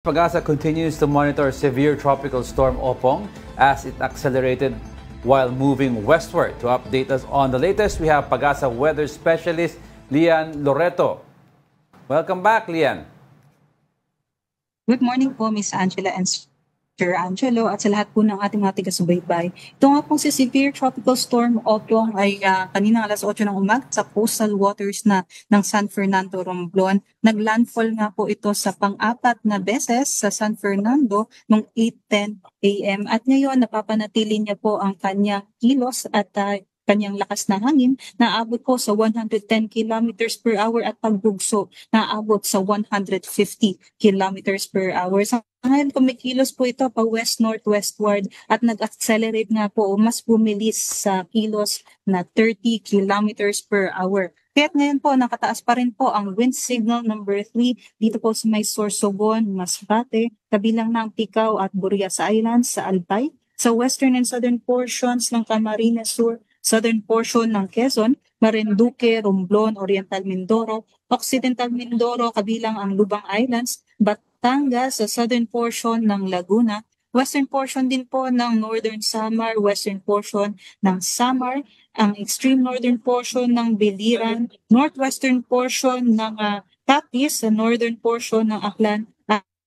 Pag-asa continues to monitor severe tropical storm Opong as it accelerated while moving westward. To update us on the latest, we have Pag-asa weather specialist Lian Loreto. Welcome back, Lian. Good morning po, Miss Angela and Sir Angelo, at sa lahat po ng ating mga taga-subaybay. Ito nga pong si Severe Tropical Storm Opong ay kanina alas 8 ng umaga sa coastal waters ng San Fernando, Romblon. Naglandfall nga po ito sa pang-apat na beses sa San Fernando noong 8:10 a.m. At ngayon napapanatili niya po ang kanyang kilos at kanyang lakas na hangin na aabot po sa 110 kilometers per hour at pagbugso na aabot sa 150 kilometers per hour. Sa ngayon kumikilos po ito pa west-northwestward at nag-accelerate nga po o mas bumilis sa kilos na 30 kilometers per hour. Kaya't ngayon po nakataas pa rin po ang wind signal number 3 dito po sa may Sorsogon, Masbate, kabilang ng Ticao at Burias Islands sa Albay, sa western and southern portions ng Camarines Sur, southern portion ng Quezon, Marinduque, Romblon, Oriental Mindoro, Occidental Mindoro, kabilang ang Lubang Islands, Batangas sa southern portion ng Laguna, western portion din po ng Northern Samar, western portion ng Samar, ang extreme northern portion ng Biliran, northwestern portion ng Capiz, sa northern portion ng Aklan,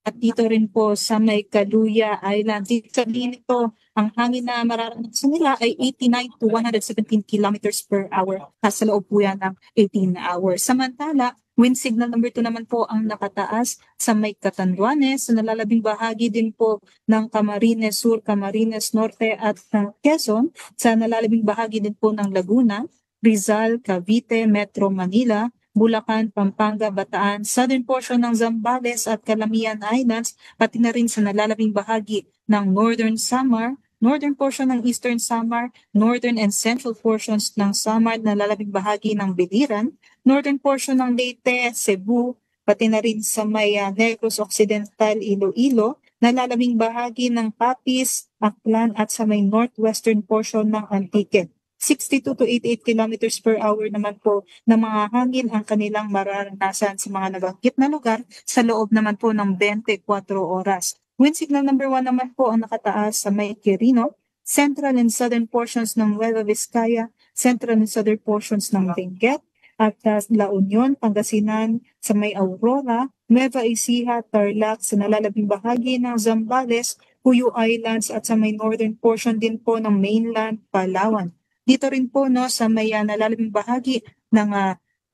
at dito rin po sa may Kaluya Island. Sabihin nito, ang hangin na mararanasan nila ay 89 to 117 kilometers per hour sa loob po yan ng 18 hours. Samantala, wind signal number 2 naman po ang nakataas sa may Catanduanes, sa nalalabing bahagi din po ng Camarines Sur, Camarines Norte at ng Quezon, sa nalalabing bahagi din po ng Laguna, Rizal, Cavite, Metro Manila, Bulacan, Pampanga, Bataan, southern portion ng Zambales at Calamian Islands, pati na rin sa nalalabing bahagi ng Northern Samar, northern portion ng Eastern Samar, northern and central portions ng Samar, nalalabing bahagi ng Biliran, northern portion ng Leyte, Cebu, pati na rin sa may Negros Occidental, Iloilo, nalalabing bahagi ng Capiz, Aklan at sa may northwestern portion ng Antique. 62 to 88 kilometers per hour naman po na mga hangin ang kanilang mararanasan sa mga nabanggit na lugar sa loob naman po ng 24 oras. Wind signal number 1 naman po ang nakataas sa may Quirino, central and southern portions ng Nueva Vizcaya, central and southern portions ng Benguet, at La Union, Pangasinan, sa may Aurora, Nueva Ecija, Tarlac, sa nalalabing bahagi ng Zambales, Puyo Islands at sa may northern portion din po ng mainland Palawan. Dito rin po sa may nalalabing bahagi ng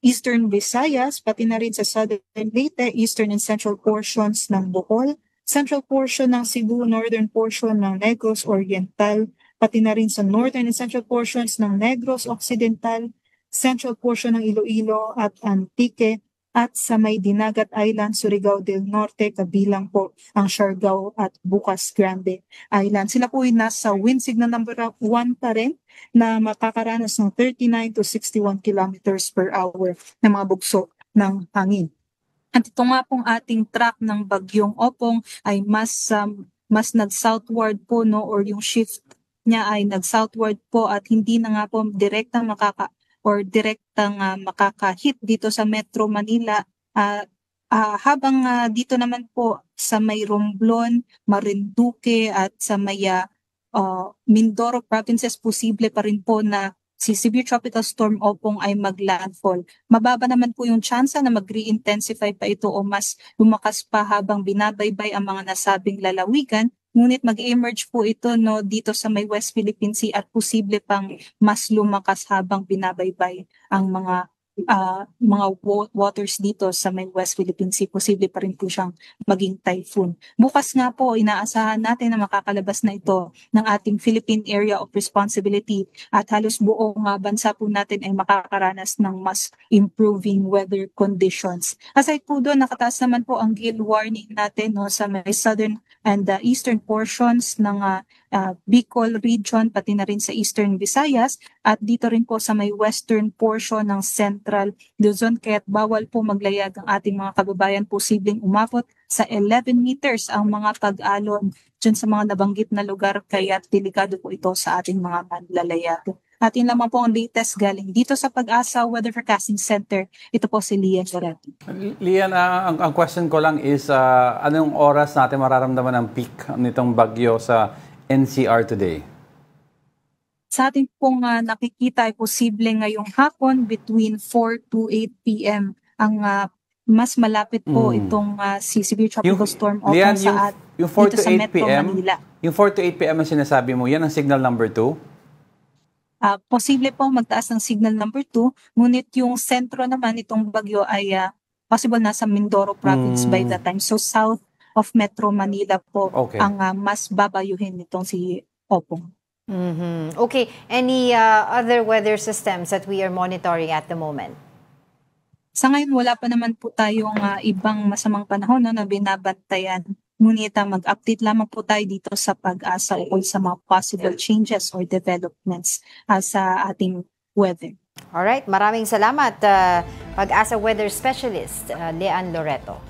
Eastern Visayas, pati na rin sa Southern Leyte, Eastern and Central portions ng Bohol, Central portion ng Cebu, Northern portion ng Negros Oriental, pati na rin sa Northern and Central portions ng Negros Occidental, Central portion ng Iloilo at Antique, at sa may Dinagat Island, Surigao del Norte, kabilang po ang Siargao at Bukas Grande Island. Sila po ay nasa wind signal number 1 pa rin na makakaranas ng 39 to 61 kilometers per hour na mga bugso ng hangin. At ito nga pong ating track ng bagyong Opong ay mas nag-southward po or yung shift niya ay nag-southward po at hindi na nga po direktang makaka-hit dito sa Metro Manila, habang dito naman po sa may Romblon, Marinduque at sa may Mindoro provinces, posible pa rin po na si Severe Tropical Storm Opong ay maglandfall. Mababa naman po yung tsansa na mag-re-intensify pa ito o mas lumakas pa habang binabaybay ang mga nasabing lalawigan. Ngunit mag-emerge po ito dito sa may West Philippine Sea at posible pang mas lumakas habang binabaybay ang mga waters dito sa may West Philippine Sea. Posible pa rin po siyang maging typhoon. Bukas nga po, inaasahan natin na makakalabas na ito ng ating Philippine Area of Responsibility at halos buong bansa po natin ay makakaranas ng mas improving weather conditions. Aside po doon, nakataas naman po ang gale warning natin sa may southern and the eastern portions ng Bicol region, pati na rin sa Eastern Visayas at dito rin po sa may western portion ng Central Luzon. Kaya't bawal po maglayag ang ating mga kababayan, posibleng umabot sa 11 meters ang mga pag-alon dyan sa mga nabanggit na lugar, kaya't delikado po ito sa ating mga manlalayag. At yun lamang po ang latest galing dito sa Pag-asa Weather Forecasting Center. Ito po si Lian Loreto. Lian, ang question ko lang is, anong oras natin mararamdaman ang peak nitong bagyo sa NCR today? Sa ating pong nakikita ay posible ngayong hapon between 4 to 8 p.m. Ang mas malapit po itong si severe tropical storm Lian, sa yung 4 dito to sa 8 Metro p.m., Manila. yung 4 to 8 p.m. ang sinasabi mo, yan ang signal number 2? Posible po magtaas ng signal number 2, ngunit yung sentro naman itong bagyo ay possible nasa Mindoro province by that time. So south of Metro Manila po ang mas babayuhin nitong si Opong. Okay, any other weather systems that we are monitoring at the moment? Sa ngayon wala pa naman po tayong ibang masamang panahon na binabantayan. Ngunit mag-update lamang po tayo dito sa Pag-asa o sa mga possible changes or developments sa ating weather. Alright, maraming salamat, Pag-asa Weather Specialist, Lian Loreto.